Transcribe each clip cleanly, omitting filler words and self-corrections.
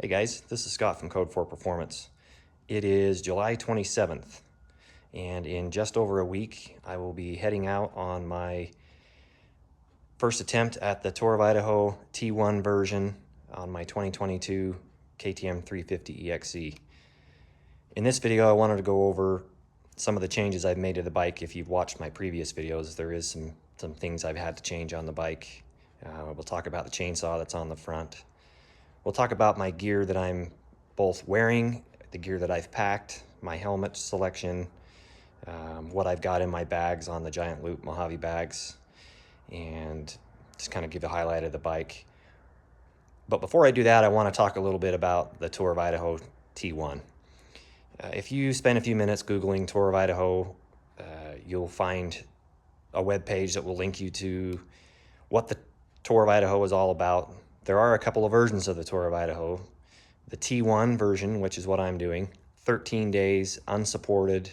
Hey guys, this is Scott from Code 4 Performance. It is July 27th, and in just over a week, I will be heading out on my first attempt at the Tour of Idaho T1 version on my 2022 KTM 350 EXC. In this video, I wanted to go over some of the changes I've made to the bike. If you've watched my previous videos, there is some things I've had to change on the bike. We'll talk about the chainsaw that's on the front. We'll talk about my gear that I'm both wearing, the gear that I've packed, my helmet selection, what I've got in my bags on the Giant Loop Mojave bags, and just kind of give a highlight of the bike. But before I do that, I want to talk a little bit about the Tour of Idaho T1. If you spend a few minutes Googling Tour of Idaho, you'll find a web page that will link you to what the Tour of Idaho is all about. There are a couple of versions of the Tour of Idaho. The T1 version, which is what I'm doing, 13 days unsupported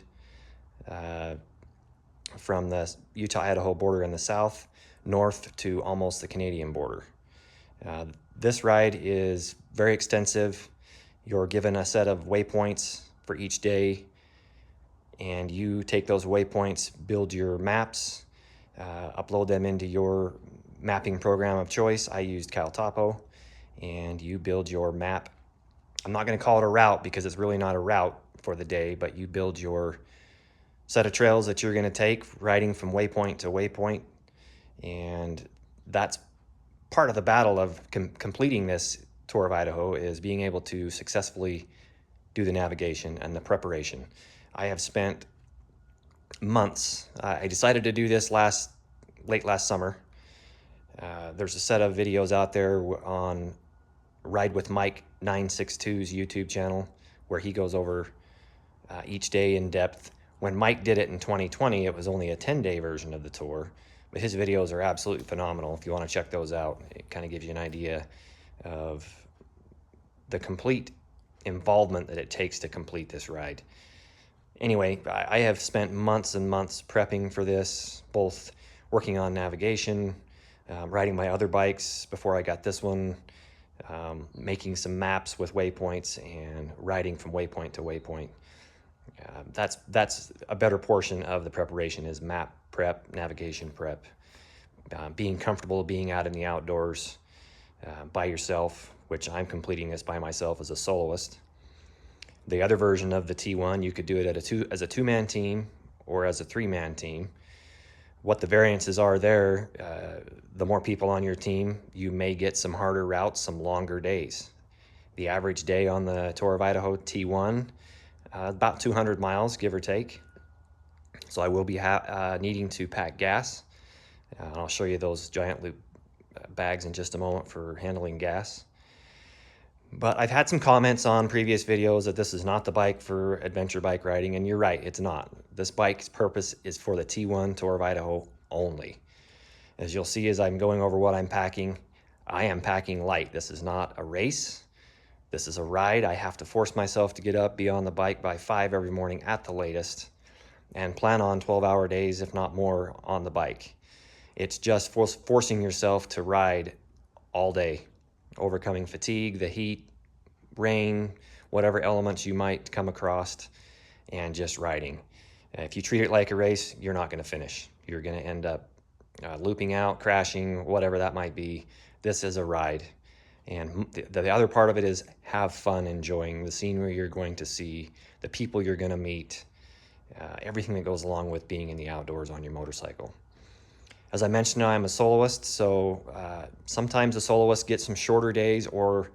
from the Utah-Idaho border in the south, north to almost the Canadian border. This ride is very extensive. You're given a set of waypoints for each day, and you take those waypoints, build your maps, upload them into your mapping program of choice. I used CalTopo, and you build your map. I'm not going to call it a route because it's really not a route for the day, but you build your set of trails that you're going to take, riding from waypoint to waypoint, and that's part of the battle of completing this Tour of Idaho, is being able to successfully do the navigation and the preparation. I have spent months. I decided to do this late last summer. There's a set of videos out there on Ride with Mike 962's YouTube channel where he goes over each day in depth. When Mike did it in 2020, it was only a 10-day version of the tour, but his videos are absolutely phenomenal. If you want to check those out, it kind of gives you an idea of the complete involvement that it takes to complete this ride. Anyway, I have spent months and months prepping for this, both working on navigation, riding my other bikes before I got this one, making some maps with waypoints, and riding from waypoint to waypoint. That's a better portion of the preparation, is map prep, navigation prep, being comfortable being out in the outdoors by yourself, which I'm completing this by myself as a soloist. The other version of the T1, you could do it as a two-man team or as a three-man team. What the variances are there, the more people on your team, you may get some harder routes, some longer days. The average day on the Tour of Idaho T1, about 200 miles, give or take. So I will be needing to pack gas. And I'll show you those Giant Loop bags in just a moment for handling gas. But I've had some comments on previous videos that this is not the bike for adventure bike riding, and you're right, it's not. This bike's purpose is for the T1 Tour of Idaho only. As you'll see as I'm going over what I'm packing, I am packing light. This is not a race. This is a ride. I have to force myself to get up, be on the bike by 5 every morning at the latest, and plan on 12-hour days, if not more, on the bike. It's just forcing yourself to ride all day, overcoming fatigue, the heat, rain, whatever elements you might come across, and just riding. If you treat it like a race, you're not going to finish. You're going to end up looping out, crashing, whatever that might be. This is a ride. And the other part of it is have fun enjoying the scenery you're going to see, the people you're going to meet, everything that goes along with being in the outdoors on your motorcycle. As I mentioned, I'm a soloist, so sometimes a soloist gets some shorter days, or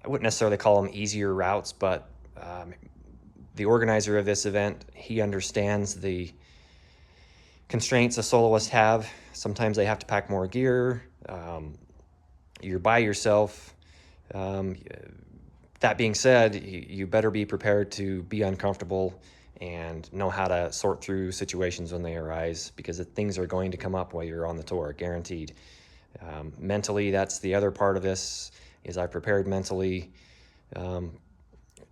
I wouldn't necessarily call them easier routes, but the organizer of this event, he understands the constraints a soloist have. Sometimes they have to pack more gear. You're by yourself. That being said, you better be prepared to be uncomfortable and know how to sort through situations when they arise, because things are going to come up while you're on the tour, guaranteed. Mentally, that's the other part of this, is I prepared mentally,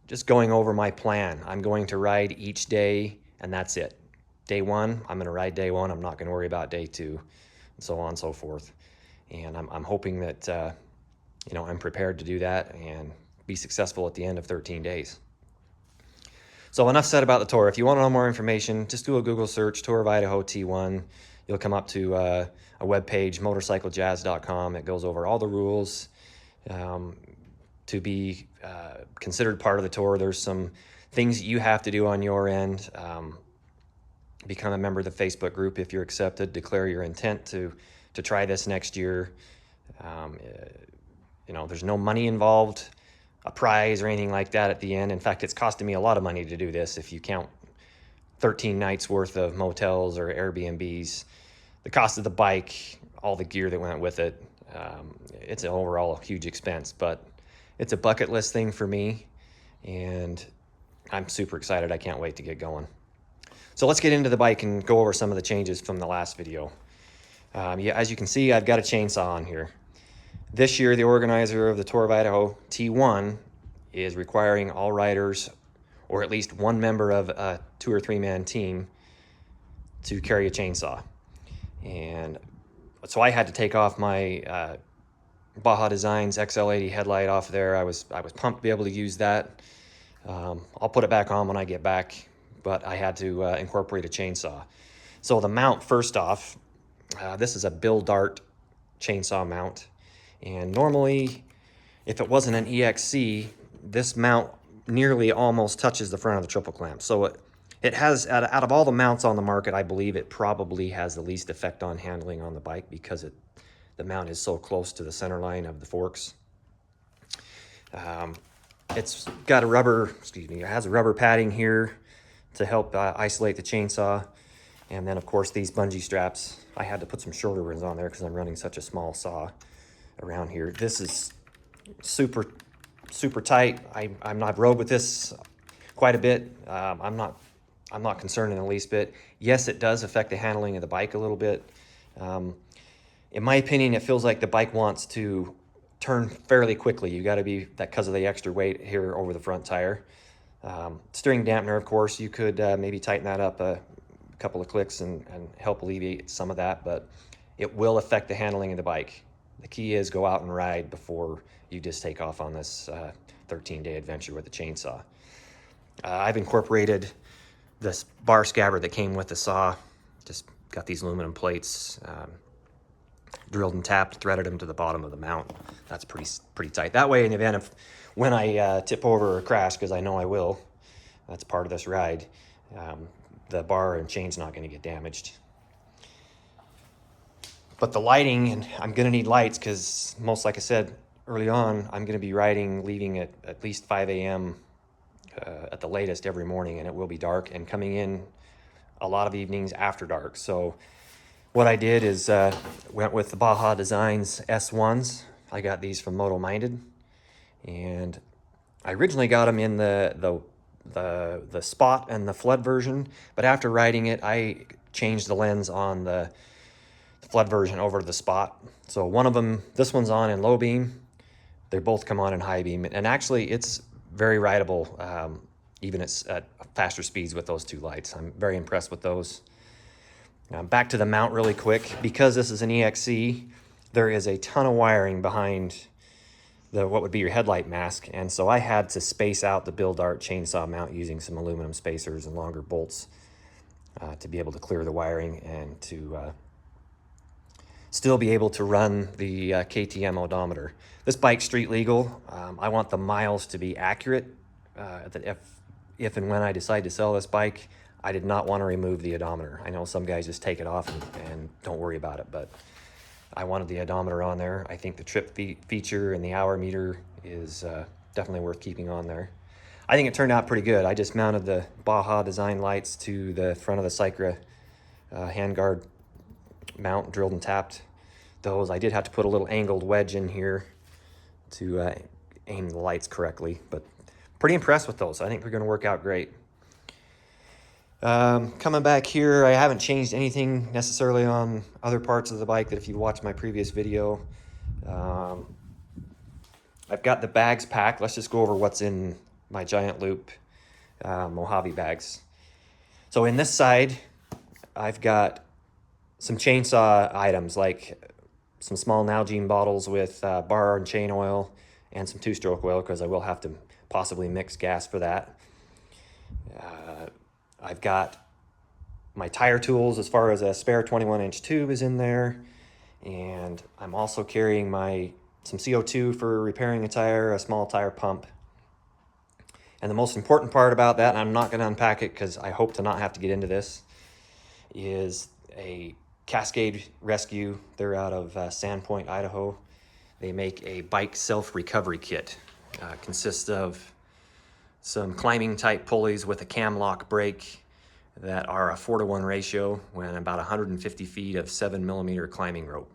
just going over my plan. I'm going to ride each day, and that's it. Day one, I'm going to ride day one. I'm not going to worry about day two, and so on and so forth. And I'm hoping that I'm prepared to do that and be successful at the end of 13 days. So enough said about the tour. If you want to know more information, just do a Google search, Tour of Idaho T1. You'll come up to a webpage, motorcyclejazz.com. It goes over all the rules to be considered part of the tour. There's some things you have to do on your end. Become a member of the Facebook group if you're accepted. Declare your intent to try this next year. There's no money involved, a prize or anything like that at the end. In fact, it's costing me a lot of money to do this if you count 13 nights worth of motels or Airbnbs, the cost of the bike, all the gear that went with it. It's an overall huge expense, but it's a bucket list thing for me, and I'm super excited. I can't wait to get going. So let's get into the bike and go over some of the changes from the last video. As you can see, I've got a chainsaw on here. This year, the organizer of the Tour of Idaho T1 is requiring all riders, or at least one member of a 2 or 3 man team, to carry a chainsaw. And so I had to take off my Baja Designs XL80 headlight off there. I was pumped to be able to use that. I'll put it back on when I get back, but I had to incorporate a chainsaw. So the mount, first off, this is a Bill Dart chainsaw mount. And normally, if it wasn't an EXC, this mount nearly almost touches the front of the triple clamp. So it has, out of all the mounts on the market, I believe it probably has the least effect on handling on the bike because the mount is so close to the center line of the forks. It's got it has a rubber padding here to help isolate the chainsaw. And then of course these bungee straps, I had to put some shorter ones on there because I'm running such a small saw around here. This is super tight. I've rode with this quite a bit. I'm not concerned in the least bit. Yes, it does affect the handling of the bike a little bit. In my opinion, it feels like the bike wants to turn fairly quickly. You got to be, that because of the extra weight here over the front tire. Steering dampener, of course, you could maybe tighten that up a couple of clicks and help alleviate some of that, but it will affect the handling of the bike. The key is go out and ride before you just take off on this 13-day adventure with the chainsaw. I've incorporated this bar scabbard that came with the saw. Just got these aluminum plates, drilled and tapped, threaded them to the bottom of the mount. That's pretty tight. That way, in the event of when I tip over or crash, because I know I will, that's part of this ride, the bar and chain's not going to get damaged. But the lighting, and I'm going to need lights because like I said early on, I'm going to be leaving at least 5 a.m. At the latest every morning, and it will be dark and coming in a lot of evenings after dark. So what I did is went with the Baja Designs S1s. I got these from Moto Minded, and I originally got them in the spot and the flood version, but after riding it, I changed the lens on the flood version over to the spot. So one of them, this one's on in low beam. They both come on in high beam, and actually it's very rideable, even at faster speeds with those two lights. I'm very impressed with those. Back to the mount really quick. Because this is an EXC, there is a ton of wiring behind what would be your headlight mask, and so I had to space out the Bill Dart chainsaw mount using some aluminum spacers and longer bolts to be able to clear the wiring and to still be able to run the KTM odometer. This bike's street legal. I want the miles to be accurate. That if and when I decide to sell this bike, I did not want to remove the odometer. I know some guys just take it off and don't worry about it, but I wanted the odometer on there. I think the trip feature and the hour meter is definitely worth keeping on there. I think it turned out pretty good. I just mounted the Baja Design lights to the front of the Cycra handguard mount, drilled and tapped those. I did have to put a little angled wedge in here to aim the lights correctly, but pretty impressed with those. I think they're going to work out great. Coming back here, I haven't changed anything necessarily on other parts of the bike that if you watched my previous video. I've got the bags packed. Let's just go over what's in my Giant Loop Mojave bags. So in this side, I've got some chainsaw items like some small Nalgene bottles with bar and chain oil and some two-stroke oil because I will have to possibly mix gas for that. I've got my tire tools as far as a spare 21-inch tube is in there, and I'm also carrying some CO2 for repairing a tire, a small tire pump. And the most important part about that, and I'm not going to unpack it because I hope to not have to get into this, is a Cascade Rescue. They're out of Sandpoint, Idaho. They make a bike self-recovery kit. Consists of some climbing type pulleys with a cam lock brake that are a 4-to-1 ratio when about 150 feet of 7mm climbing rope.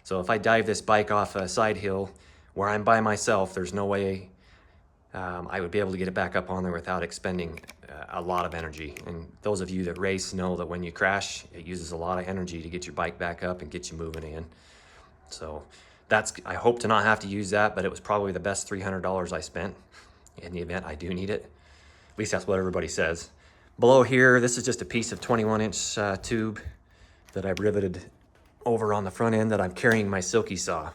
So if I dive this bike off a side hill where I'm by myself, there's no way I would be able to get it back up on there without expending a lot of energy. And those of you that race know that when you crash, it uses a lot of energy to get your bike back up and get you moving again. So I hope to not have to use that, but it was probably the best $300 I spent in the event I do need it. At least that's what everybody says. Below here, this is just a piece of 21-inch tube that I've riveted over on the front end that I'm carrying my Silky saw.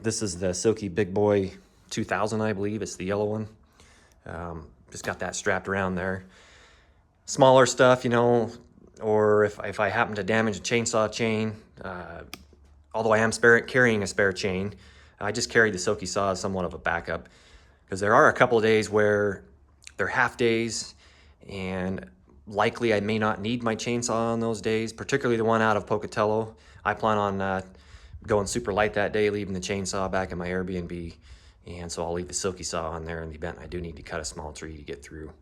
This is the Silky Big Boy 2000, I believe. It's the yellow one. Just got that strapped around there. Smaller stuff, you know, or if I happen to damage a chainsaw chain, although I am carrying a spare chain, I just carry the Silky saw as somewhat of a backup, because there are a couple of days where they're half days, and likely I may not need my chainsaw on those days, particularly the one out of Pocatello. I plan on going super light that day, leaving the chainsaw back in my Airbnb, and so I'll leave the Silky saw on there in the event I do need to cut a small tree to get through.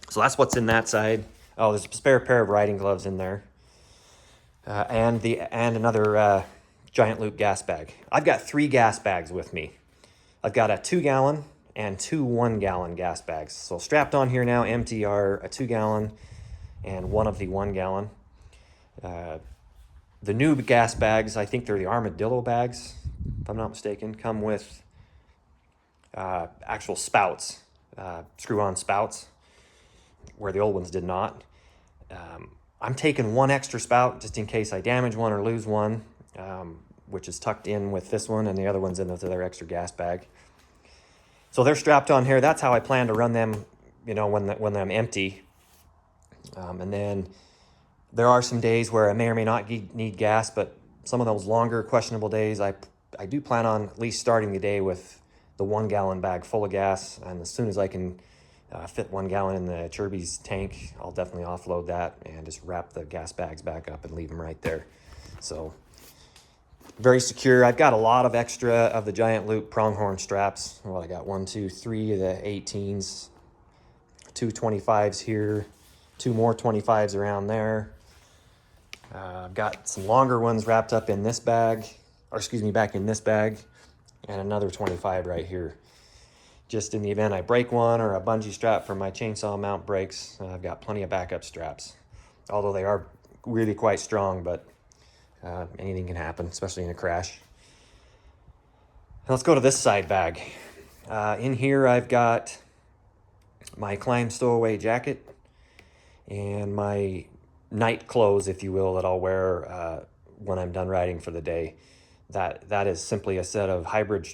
So that's what's in that side. Oh, there's a spare pair of riding gloves in there, and another giant loop gas bag. I've got 3 gas bags with me. I've got a 2-gallon and 2 1-gallon gas bags. So strapped on here now empty are a 2-gallon and one of the 1-gallon. The new gas bags, I think they're the armadillo bags, if I'm not mistaken, come with actual spouts, screw-on spouts, where the old ones did not. I'm taking one extra spout just in case I damage one or lose one, which is tucked in with this one, and the other one's in the other extra gas bag. So they're strapped on here. That's how I plan to run them, you know, when I'm empty. And then there are some days where I may or may not need gas, but some of those longer questionable days, I do plan on at least starting the day with the 1-gallon bag full of gas. And as soon as I can fit 1 gallon in the Chirby's tank, I'll definitely offload that and just wrap the gas bags back up and leave them right there. So very secure. I've got a lot of extra of the giant loop pronghorn straps. Well, I got 1, 2, 3 of the 18s, 2 25s here, 2 more 25s around there. I've got some longer ones wrapped up in this bag, back in this bag, and another 25 right here. Just in the event I break one or a bungee strap for my chainsaw mount breaks, I've got plenty of backup straps. Although they are really quite strong, but anything can happen, especially in a crash. Now let's go to this side bag. In here I've got my climb stowaway jacket and my night clothes, if you will, that I'll wear when I'm done riding for the day. That is simply a set of hybrid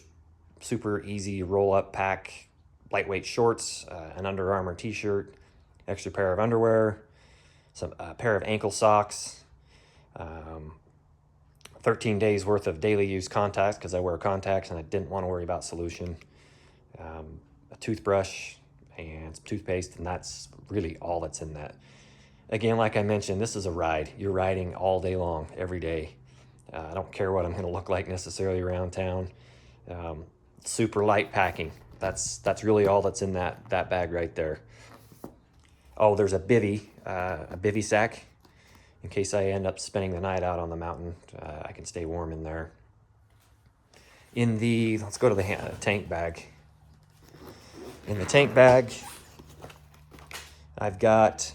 super easy roll-up pack lightweight shorts, an Under Armour t-shirt, extra pair of underwear, a pair of ankle socks, 13 days worth of daily use contacts because I wear contacts and I didn't want to worry about solution, a toothbrush and some toothpaste, and that's really all that's in that. Again, like I mentioned, this is a ride. You're riding all day long, every day. I don't care what I'm going to look like necessarily around town. Super light packing. That's really all that's in that bag right there. Oh, there's a bivy sack in case I end up spending the night out on the mountain. I can stay warm in there. Let's go to the tank bag. In the tank bag, I've got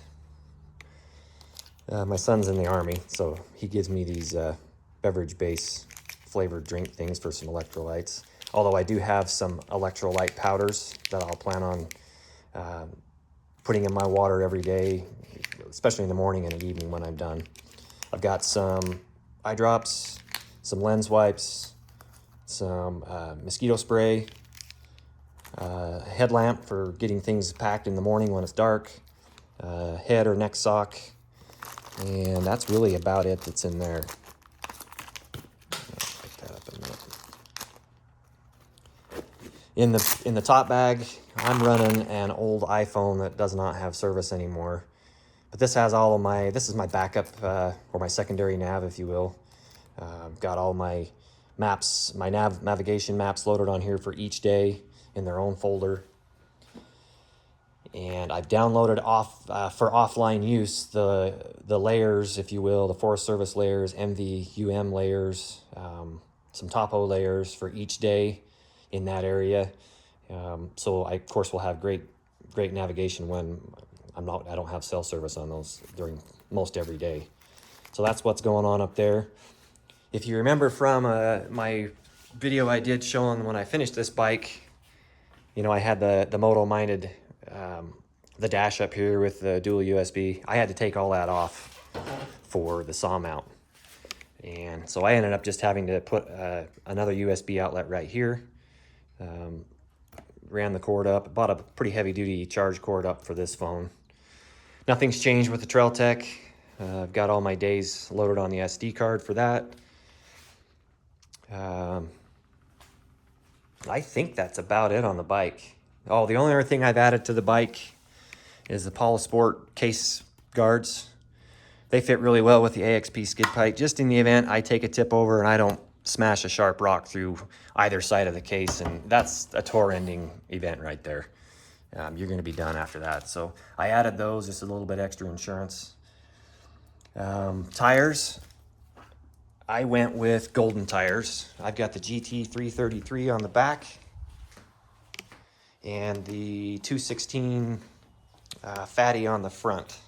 my son's in the Army, so he gives me these beverage base flavored drink things for some electrolytes. Although I do have some electrolyte powders that I'll plan on putting in my water every day, especially in the morning and at evening when I'm done. I've got some eye drops, some lens wipes, some mosquito spray, headlamp for getting things packed in the morning when it's dark, head or neck sock, and that's really about it that's in there. I'll pick that up in a minute. In the top bag, I'm running an old iPhone that does not have service anymore. But this has all of my, this is my backup, or my secondary nav, if you will. I've got all my maps, my navigation maps loaded on here for each day in their own folder. And I've downloaded for offline use the layers, if you will, the Forest Service layers, MVUM layers, some topo layers for each day in that area. So I, of course, will have great navigation when I don't have cell service on those during most every day. So that's what's going on up there. If you remember from my video I did showing when I finished this bike, you know, I had the Moto minded, the dash up here with the dual USB. I had to take all that off for the saw mount. And so I ended up just having to put another USB outlet right here. Ran the cord up, bought a pretty heavy duty charge cord up for this phone. Nothing's changed with the Trail Tech. I've got all my days loaded on the SD card for that. I think that's about it on the bike. Oh, the only other thing I've added to the bike is the Sport case guards. They fit really well with the AXP skid plate, just in the event I take a tip over and I don't smash a sharp rock through either side of the case, and that's a tour ending event right there. You're going to be done after that. So I added those, just a little bit extra insurance. Tires, I went with Golden tires. I've got the GT 333 on the back and the 216 Fatty on the front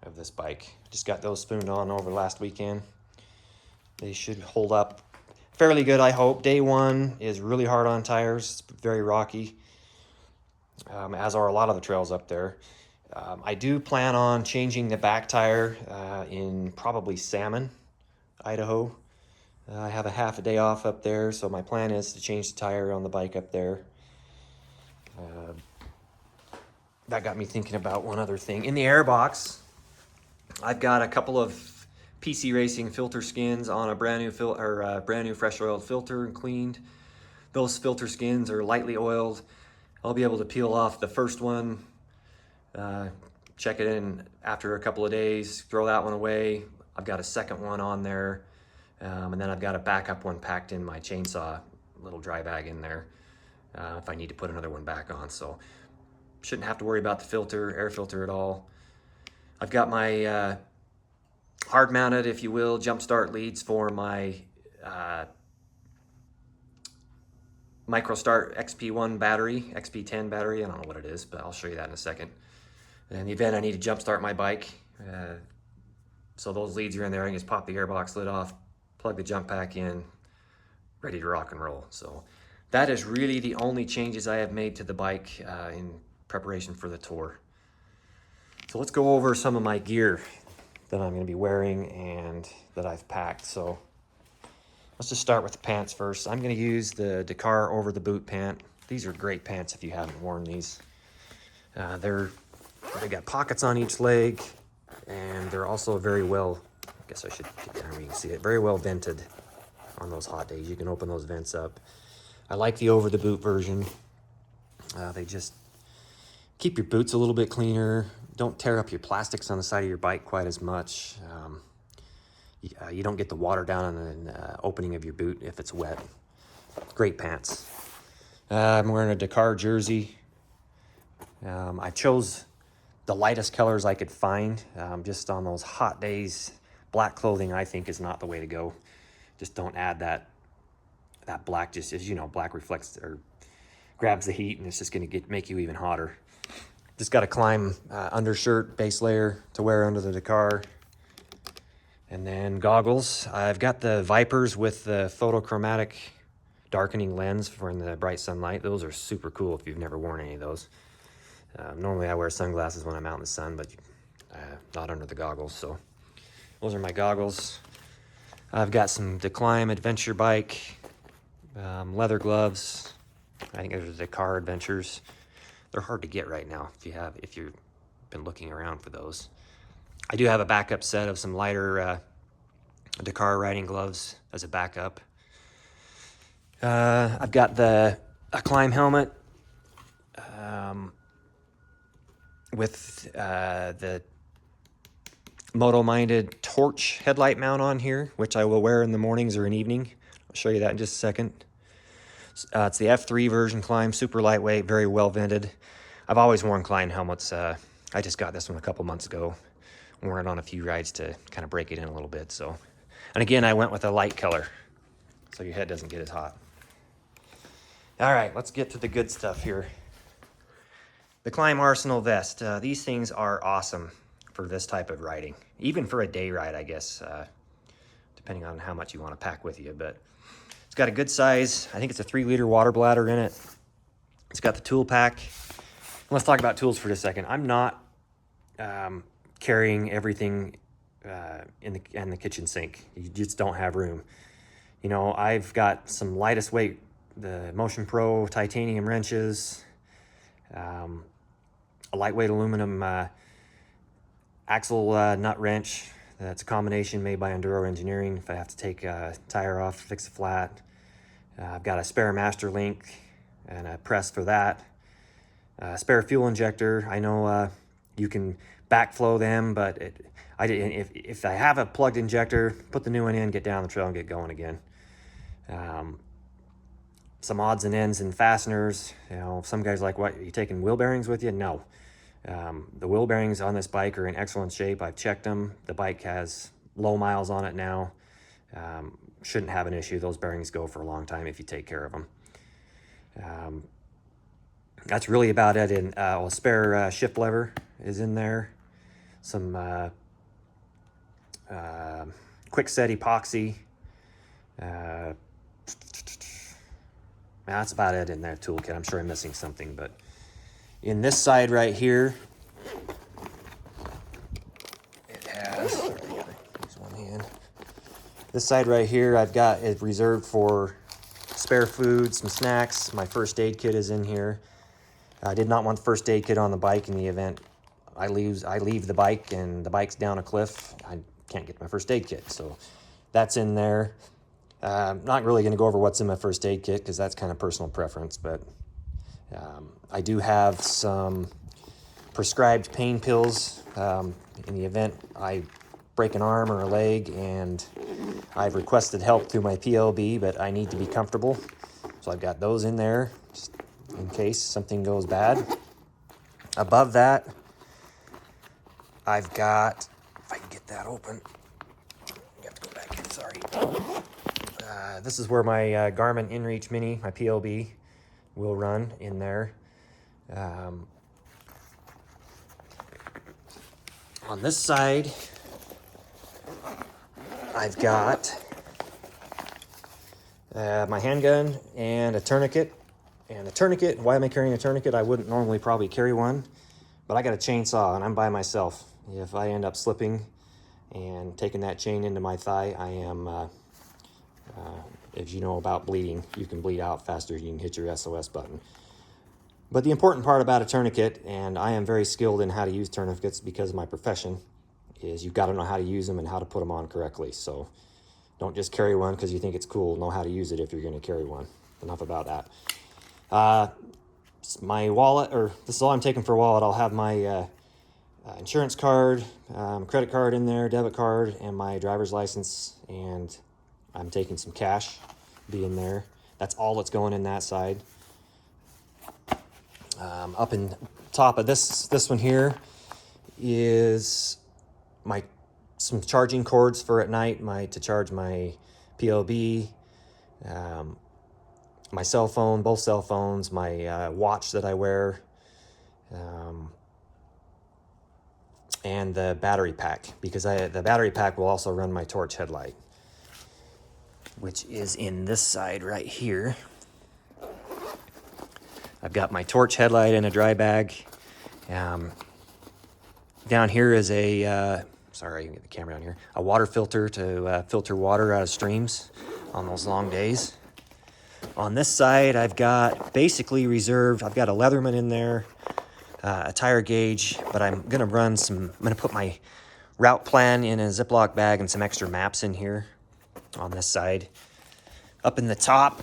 of this bike. Just got those spooned on over last weekend. They should hold up fairly good, I hope. Day one is really hard on tires. It's very rocky, as are a lot of the trails up there. I do plan on changing the back tire in probably Salmon, Idaho. I have a half a day off up there, so my plan is to change the tire on the bike up there. That got me thinking about one other thing. In the air box, I've got a couple of PC Racing filter skins on a brand new fresh oiled filter and cleaned. Those filter skins are lightly oiled. I'll be able to peel off the first one, check it in after a couple of days, throw that one away. I've got a second one on there, and then I've got a backup one packed in my chainsaw little dry bag in there if I need to put another one back on. So shouldn't have to worry about the air filter at all. I've got my hard mounted, if you will, jump start leads for my MicroStart XP1 battery, XP10 battery. I don't know what it is, but I'll show you that in a second. In the event I need to jump start my bike, so those leads are in there. I can just pop the airbox lid off, plug the jump pack in, ready to rock and roll. So that is really the only changes I have made to the bike in preparation for the tour. So let's go over some of my gear that I'm going to be wearing and that I've packed. So let's just start with the pants first. I'm going to use the Dakar over the boot pant. These are great pants if you haven't worn these. They got pockets on each leg, and they're also very well, I guess I should get down where you can see it, very well vented on those hot days. You can open those vents up. I like the over the boot version. They just keep your boots a little bit cleaner. Don't tear up your plastics on the side of your bike quite as much. You don't get the water down on the opening of your boot if it's wet. Great pants. I'm wearing a Dakar jersey. I chose the lightest colors I could find. Just on those hot days, black clothing I think is not the way to go. Just don't add that black. Just as you know, black reflects or grabs the heat, and it's just going to make you even hotter. Just got a Climb undershirt base layer to wear under the Dakar. And then goggles. I've got the Vipers with the photochromatic darkening lens for in the bright sunlight. Those are super cool if you've never worn any of those. Normally I wear sunglasses when I'm out in the sun, but not under the goggles. So those are my goggles. I've got the Climb adventure bike leather gloves. I think those are the Car Adventures. They're hard to get right now if you've been looking around for those. I do have a backup set of some lighter Dakar riding gloves as a backup. I've got a climb helmet with the Moto-minded torch headlight mount on here, which I will wear in the mornings or in evening. I'll show you that in just a second. It's the F3 version climb, super lightweight, very well vented. I've always worn climb helmets. I just got this one a couple months ago. Worn it on a few rides to kind of break it in a little bit. So, and again, I went with a light color so your head doesn't get as hot. All right, let's get to the good stuff here. The Climb Arsenal vest. These things are awesome for this type of riding, even for a day ride, I guess, depending on how much you want to pack with you. But it's got a good size. I think it's a 3-liter water bladder in it. It's got the tool pack. Let's talk about tools for just a second. I'm not carrying everything in the kitchen sink. You just don't have room. You know, I've got some lightest weight, the Motion Pro titanium wrenches, a lightweight aluminum axle nut wrench. That's a combination made by Enduro Engineering. If I have to take a tire off, fix a flat. I've got a spare master link and a press for that. Spare fuel injector. I know you can backflow them, but if I have a plugged injector, put the new one in, get down the trail and get going again. Some odds and ends and fasteners. You know, some guys like, what, are you taking wheel bearings with you? No. The wheel bearings on this bike are in excellent shape. I've checked them. The bike has low miles on it now. Shouldn't have an issue. Those bearings go for a long time if you take care of them. That's really about it. And a spare shift lever is in there. Some quick set epoxy. That's about it in that toolkit. I'm sure I'm missing something, but in this side right here, it has, use one hand. This side right here, I've got it reserved for spare food, some snacks. My first aid kit is in here. I did not want the first aid kit on the bike in the event I leave the bike and the bike's down a cliff. I can't get my first aid kit, so that's in there. Not really going to go over what's in my first aid kit because that's kind of personal preference, but I do have some prescribed pain pills in the event I break an arm or a leg, and I've requested help through my PLB, but I need to be comfortable. So I've got those in there just in case something goes bad. Above that, I've got, if I can get that open, you have to go back in, sorry. This is where my Garmin InReach Mini, my PLB, will run in there. On this side, I've got my handgun and a tourniquet. And a tourniquet, why am I carrying a tourniquet? I wouldn't normally probably carry one, but I got a chainsaw and I'm by myself. If I end up slipping and taking that chain into my thigh, I am, if you know about bleeding, you can bleed out faster. You can hit your SOS button. But the important part about a tourniquet, and I am very skilled in how to use tourniquets because of my profession, is you've got to know how to use them and how to put them on correctly. So don't just carry one because you think it's cool. Know how to use it if you're going to carry one. Enough about that. My wallet, or this is all I'm taking for a wallet. I'll have my insurance card, credit card in there, debit card, and my driver's license, and I'm taking some cash, be in there. That's all that's going in that side. Up in top of this one here is some charging cords for at night, to charge my PLB, my cell phone, both cell phones, my watch that I wear, and the battery pack, because the battery pack will also run my torch headlight, which is in this side right here. I've got my torch headlight in a dry bag. Down here is sorry, get the camera down here, a water filter to filter water out of streams on those long days. On this side, I've got basically reserved, I've got a Leatherman in there, a tire gauge, but I'm gonna put my route plan in a Ziploc bag and some extra maps in here on this side. Up in the top,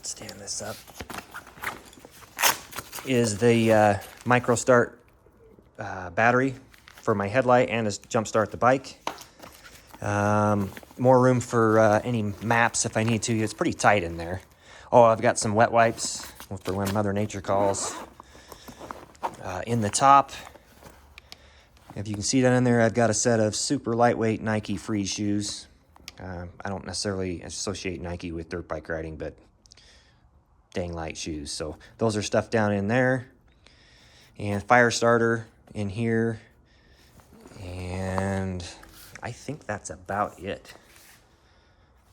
stand this up, is the micro start battery for my headlight and to jump start the bike. More room for any maps if I need to. It's pretty tight in there. Oh, I've got some wet wipes for when Mother Nature calls. In the top, if you can see that in there, I've got a set of super lightweight Nike Freeze shoes. I don't necessarily associate Nike with dirt bike riding, but dang light shoes. So those are stuffed down in there. And fire starter in here. And I think that's about it.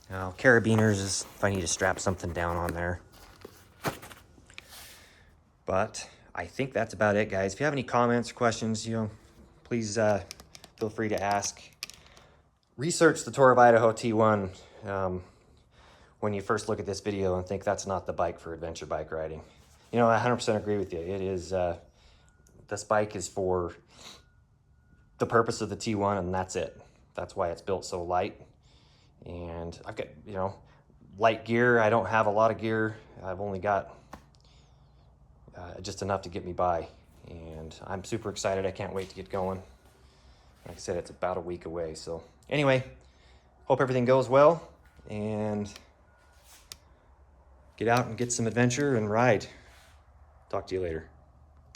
Now, carabiners is if I need to strap something down on there. But I think that's about it, guys. If you have any comments or questions, please feel free to ask. Research the Tour of Idaho T1 when you first look at this video and think that's not the bike for adventure bike riding. I 100% agree with you. It is, this bike is for the purpose of the T1, and that's it. That's why it's built so light. And I've got, light gear. I don't have a lot of gear. I've only got just enough to get me by. And I'm super excited. I can't wait to get going. Like I said, it's about a week away. So anyway, hope everything goes well. And get out and get some adventure and ride. Talk to you later.